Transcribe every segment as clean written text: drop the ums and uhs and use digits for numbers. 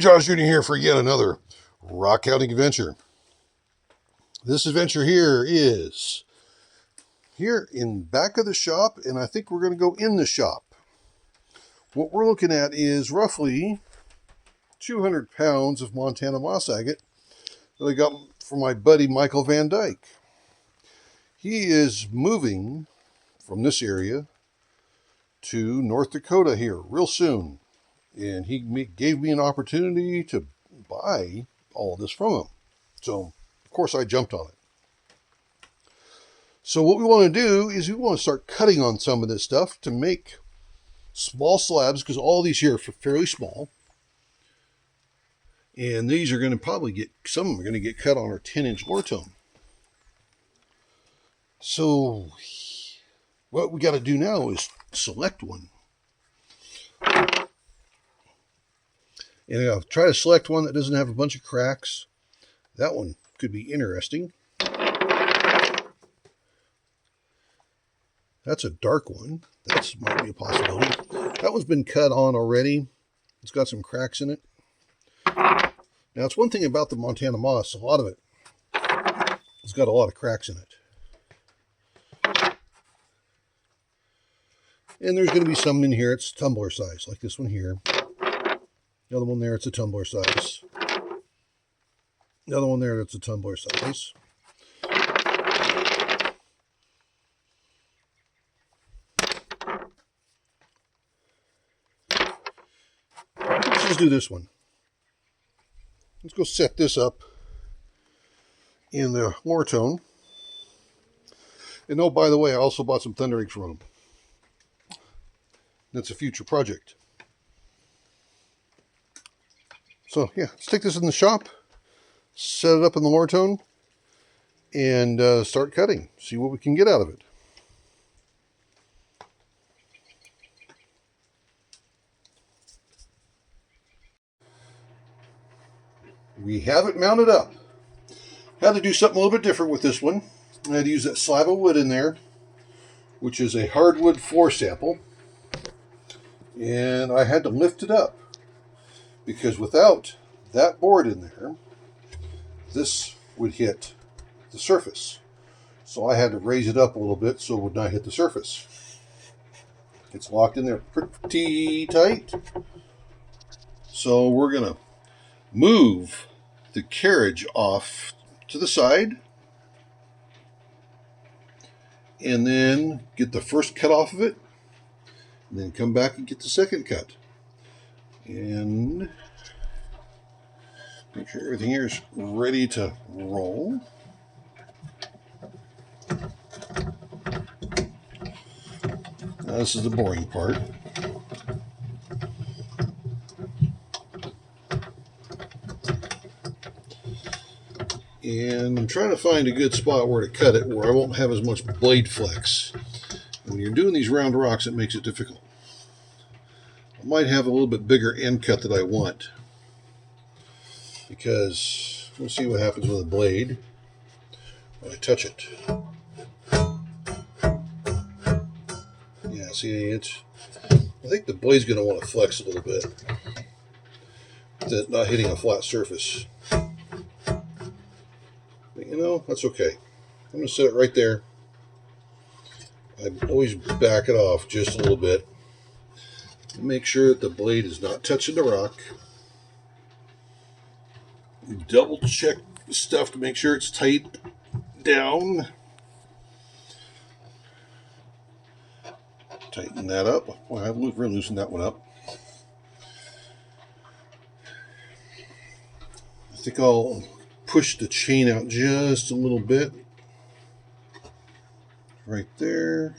Josh Jr. here for yet another rock counting adventure. This adventure here is here in back of the shop, and I think we're going to go in the shop. What we're looking at is roughly 200 pounds of Montana moss agate that I got from my buddy Michael Van Dyke. He is moving from this area to North Dakota here real soon. And he gave me an opportunity to buy all of this from him. So, of course, I jumped on it. So what we want to do is we want to start cutting on some of this stuff to make small slabs, because all these here are fairly small. And these are going to probably get, some of them are going to get cut on our 10-inch Lorton. So what we got to do now is select one. And I'll try to select one that doesn't have a bunch of cracks. That one could be interesting. That's a dark one. That might be a possibility. That one's been cut on already. It's got some cracks in it. Now, it's one thing about the Montana moss. A lot of it has got a lot of cracks in it. And there's going to be some in here. It's tumbler size, like this one here. The other one there, it's a tumbler size. The other one there, that's a tumbler size. Let's just do this one. Let's go set this up in the Lorton. And oh, by the way, I also bought some thunder eggs from him. That's a future project. So yeah, let's take this in the shop, set it up in the Lorton, and start cutting. See what we can get out of it. We have it mounted up. Had to do something a little bit different with this one. I had to use that slab of wood in there, which is a hardwood floor sample. And I had to lift it up, because without that board in there, this would hit the surface. So I had to raise it up a little bit so it would not hit the surface. It's locked in there pretty tight. So we're going to move the carriage off to the side and then get the first cut off of it, and then come back and get the second cut. And make sure everything here is ready to roll. Now this is the boring part. And I'm trying to find a good spot where to cut it where I won't have as much blade flex. When you're doing these round rocks, it makes it difficult. I might have a little bit bigger end cut that I want, because we'll see what happens with a blade when I touch it. Yeah, see, I think the blade's going to want to flex a little bit. It's not hitting a flat surface. But you know, that's okay. I'm going to set it right there. I always back it off just a little bit. Make sure that the blade is not touching the rock. Double check the stuff to make sure it's tight down. Tighten that up. Well, I've really loosened that one up. I think I'll push the chain out just a little bit. Right there.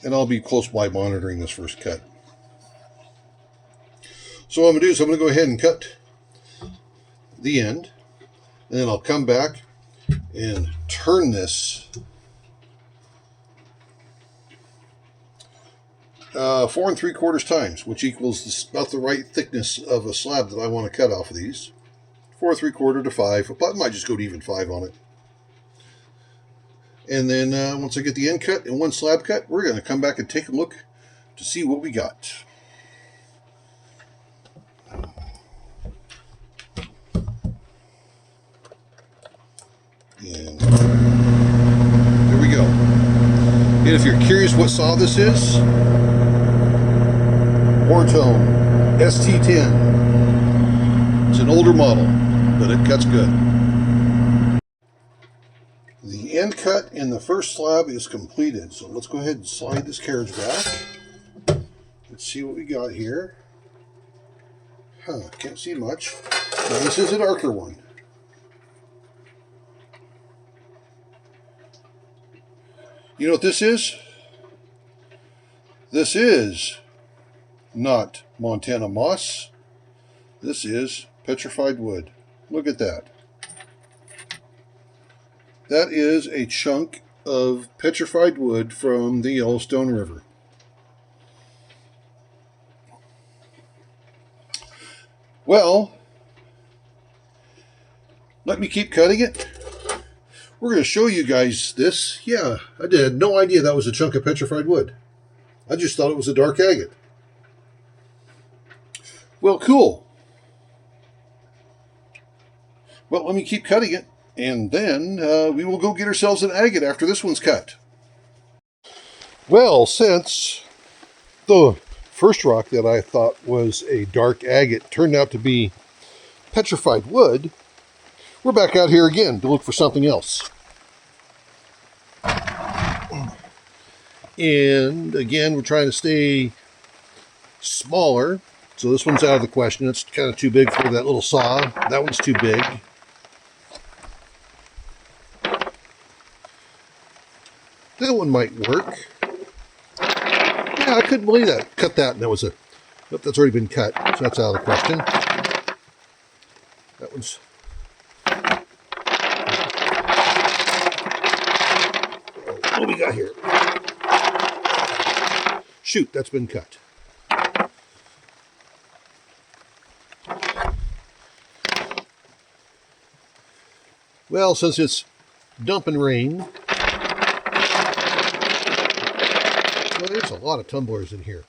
And I'll be close by monitoring this first cut. So what I'm going to do is I'm going to go ahead and cut the end, and then I'll come back and turn this 4 3/4 times, which equals about the right thickness of a slab that I want to cut off of these. 4 3/4 to 5. I might just go to even 5 on it. And then once I get the end cut and one slab cut, we're going to come back and take a look to see what we got. And if you're curious what saw this is, Lorton ST-10. It's an older model, but it cuts good. The end cut in the first slab is completed, so let's go ahead and slide this carriage back. Let's see what we got here. Can't see much. Now this is a darker one. You know what this is? This is not Montana moss. This is petrified wood. Look at that. That is a chunk of petrified wood from the Yellowstone River. Well, let me keep cutting it. We're going to show you guys this. Yeah, I had no idea that was a chunk of petrified wood. I just thought it was a dark agate. Well, cool. Well, let me keep cutting it, and then we will go get ourselves an agate after this one's cut. Well, since the first rock that I thought was a dark agate turned out to be petrified wood, we're back out here again to look for something else. And again, we're trying to stay smaller. So this one's out of the question. It's kind of too big for that little saw. That one's too big. That one might work. Yeah, I couldn't believe that. Cut that, and that was a... Nope, that's already been cut, so that's out of the question. That one's... What do we got here? Shoot, that's been cut. Well, since it's dumping rain, well, there's a lot of tumblers in here.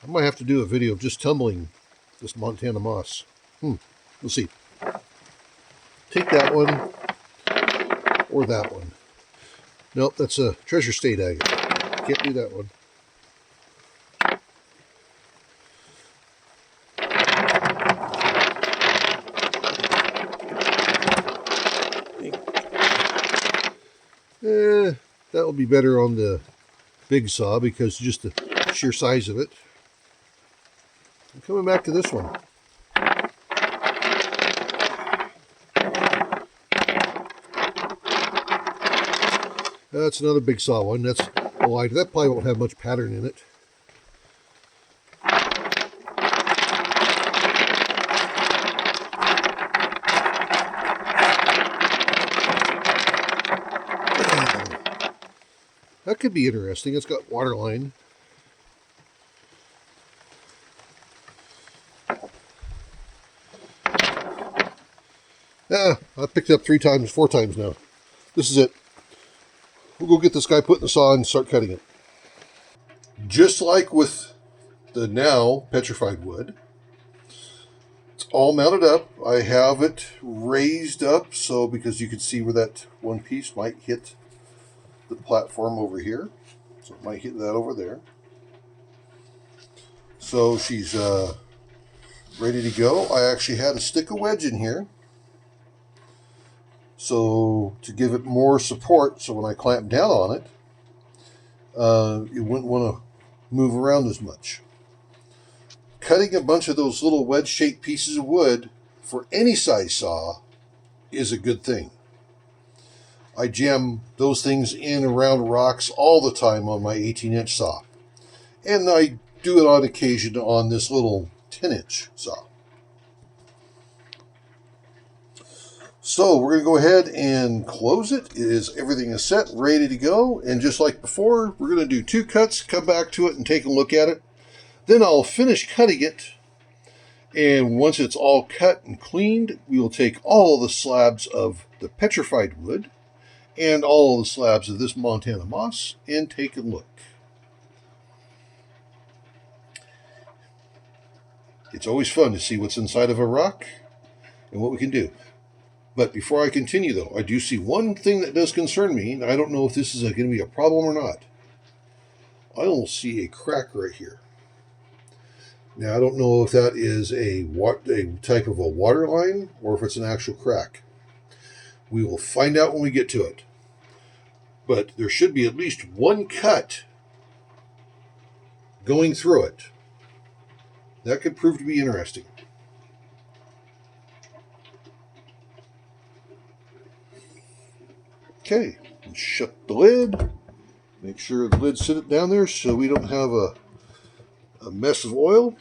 I might have to do a video of just tumbling this Montana moss. We'll see. Take that one or that one. Nope, that's a Treasure State agate. Can't do that one. That will be better on the big saw because just the sheer size of it. I'm coming back to this one. That's another big saw one. That's a lighter. That probably won't have much pattern in it. That could be interesting. It's got waterline. I picked it up 4 times now. This is it. We'll go get this guy put in the saw and start cutting it. Just like with the now petrified wood, it's all mounted up. I have it raised up so because you can see where that one piece might hit the platform over here. So it might hit that over there. So she's ready to go. I actually had to stick a wedge in here. So to give it more support, so when I clamp down on it, it wouldn't want to move around as much. Cutting a bunch of those little wedge-shaped pieces of wood for any size saw is a good thing. I jam those things in around rocks all the time on my 18-inch saw. And I do it on occasion on this little 10-inch saw. So we're going to go ahead and close it. Everything is set, ready to go. And just like before, we're going to do 2 cuts, come back to it and take a look at it. Then I'll finish cutting it. And once it's all cut and cleaned, we will take all the slabs of the petrified wood and all the slabs of this Montana moss and take a look. It's always fun to see what's inside of a rock and what we can do. But before I continue, though, I do see one thing that does concern me, and I don't know if this is going to be a problem or not. I almost see a crack right here. Now, I don't know if that is a type of a water line or if it's an actual crack. We will find out when we get to it. But there should be at least one cut going through it. That could prove to be interesting. Okay, shut the lid. Make sure the lid's sit down there so we don't have a mess of oil.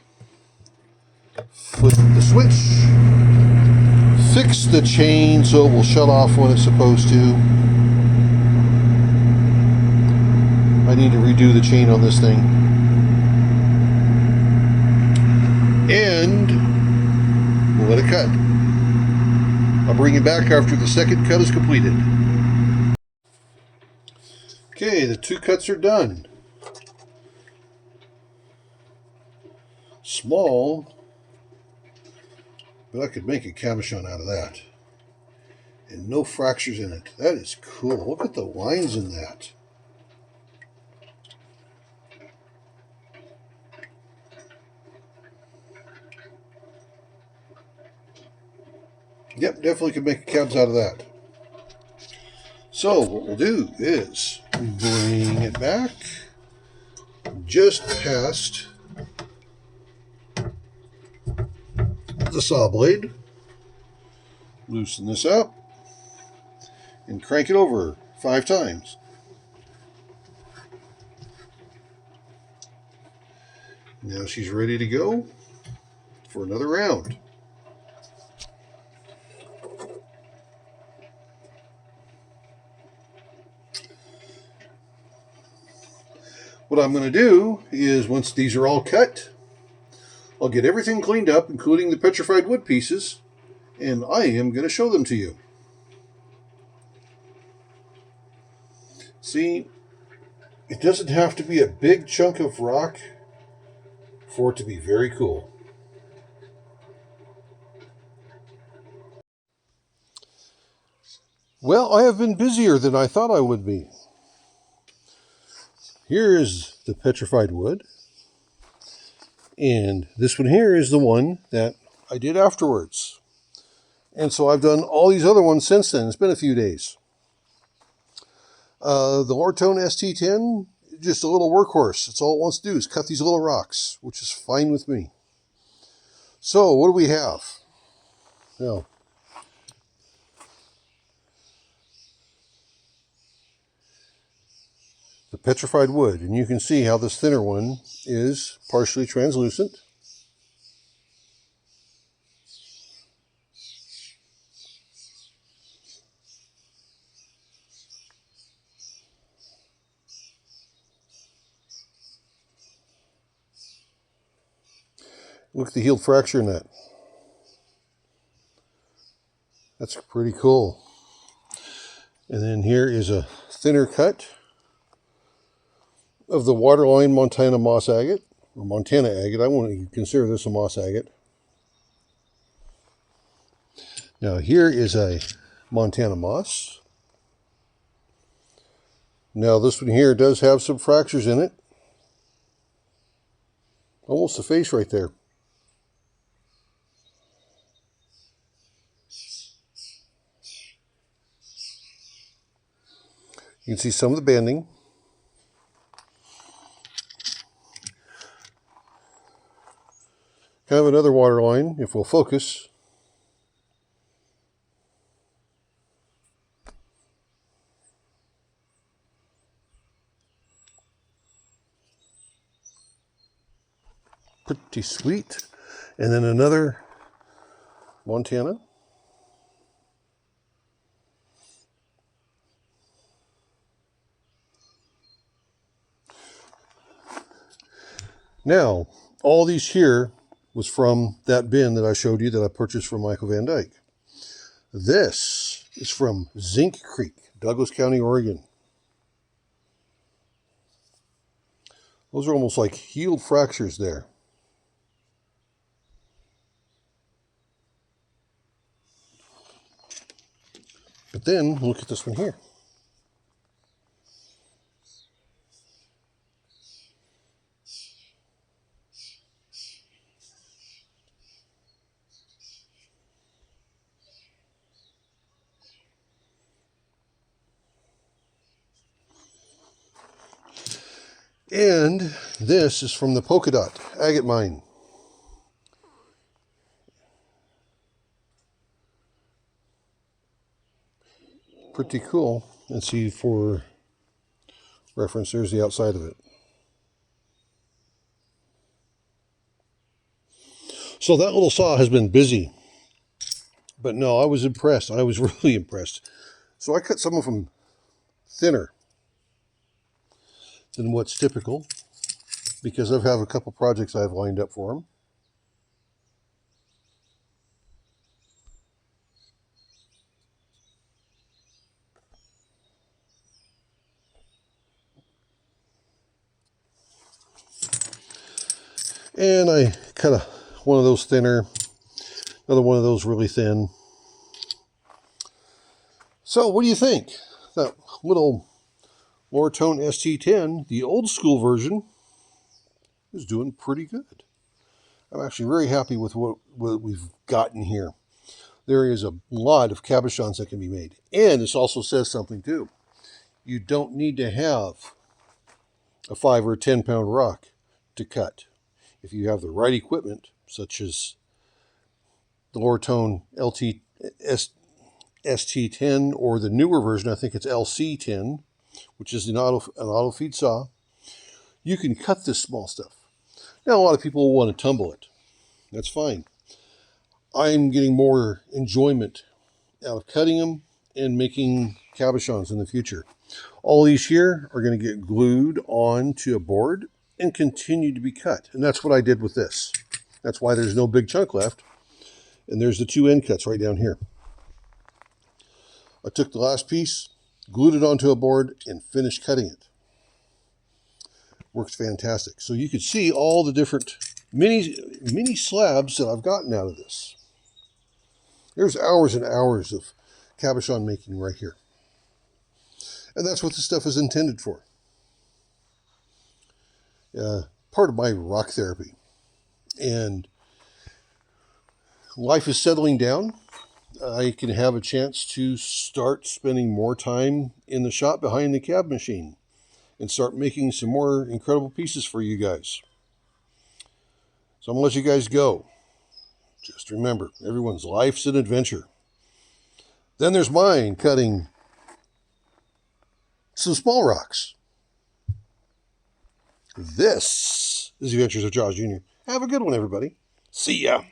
Flip the switch. Fix the chain so it will shut off when it's supposed to. I need to redo the chain on this thing. And we'll let it cut. I'll bring you back after the second cut is completed. Okay, the 2 cuts are done. Small, but I could make a cabochon out of that. And no fractures in it. That is cool. Look at the lines in that. Yep, definitely could make cabs out of that. So what we'll do is bring it back just past the saw blade, loosen this up, and crank it over 5 times. Now she's ready to go for another round. What I'm going to do is, once these are all cut, I'll get everything cleaned up, including the petrified wood pieces, and I am going to show them to you. See, it doesn't have to be a big chunk of rock for it to be very cool. Well, I have been busier than I thought I would be. Here is the petrified wood, and this one here is the one that I did afterwards. And so I've done all these other ones since then. It's been a few days. The Lorton ST-10, just a little workhorse. That's all it wants to do is cut these little rocks, which is fine with me. So what do we have? Now, the petrified wood, and you can see how this thinner one is partially translucent. Look at the healed fracture in that. That's pretty cool. And then here is a thinner cut of the waterline Montana moss agate, or Montana agate. I wouldn't consider this a moss agate. Now here is a Montana moss. Now this one here does have some fractures in it. Almost a face right there. You can see some of the bending. Kind of another water line, if we'll focus. Pretty sweet. And then another Montana. Now, all these here was from that bin that I showed you that I purchased from Michael Van Dyke. This is from Zinc Creek, Douglas County, Oregon. Those are almost like healed fractures there. But then look at this one here. And this is from the polka dot agate mine. Pretty cool. And see, for reference, there's the outside of it. So that little saw has been busy. But no, I was impressed. I was really impressed. So I cut some of them thinner than what's typical, because I have a couple projects I've lined up for them. And I cut one of those thinner, another one of those really thin. So what do you think? That little Lorton ST-10, the old school version, is doing pretty good. I'm actually very happy with what we've gotten here. There is a lot of cabochons that can be made. And this also says something too. You don't need to have a 5 or 10 pound rock to cut. If you have the right equipment, such as the Lorton ST-10 or the newer version, I think it's LC-10, which is an auto feed saw, you can cut this small stuff. Now, a lot of people will want to tumble it. That's fine. I'm getting more enjoyment out of cutting them and making cabochons in the future. All these here are going to get glued onto a board and continue to be cut. And that's what I did with this. That's why there's no big chunk left. And there's the two end cuts right down here. I took the last piece, glued it onto a board, and finished cutting it. Works fantastic. So you can see all the different mini slabs that I've gotten out of this. There's hours and hours of cabochon making right here. And that's what this stuff is intended for. Part of my rock therapy. And life is settling down. I can have a chance to start spending more time in the shop behind the cab machine and start making some more incredible pieces for you guys. So I'm going to let you guys go. Just remember, everyone's life's an adventure. Then there's mine cutting some small rocks. This is the Adventures of Jaws Jr. Have a good one, everybody. See ya.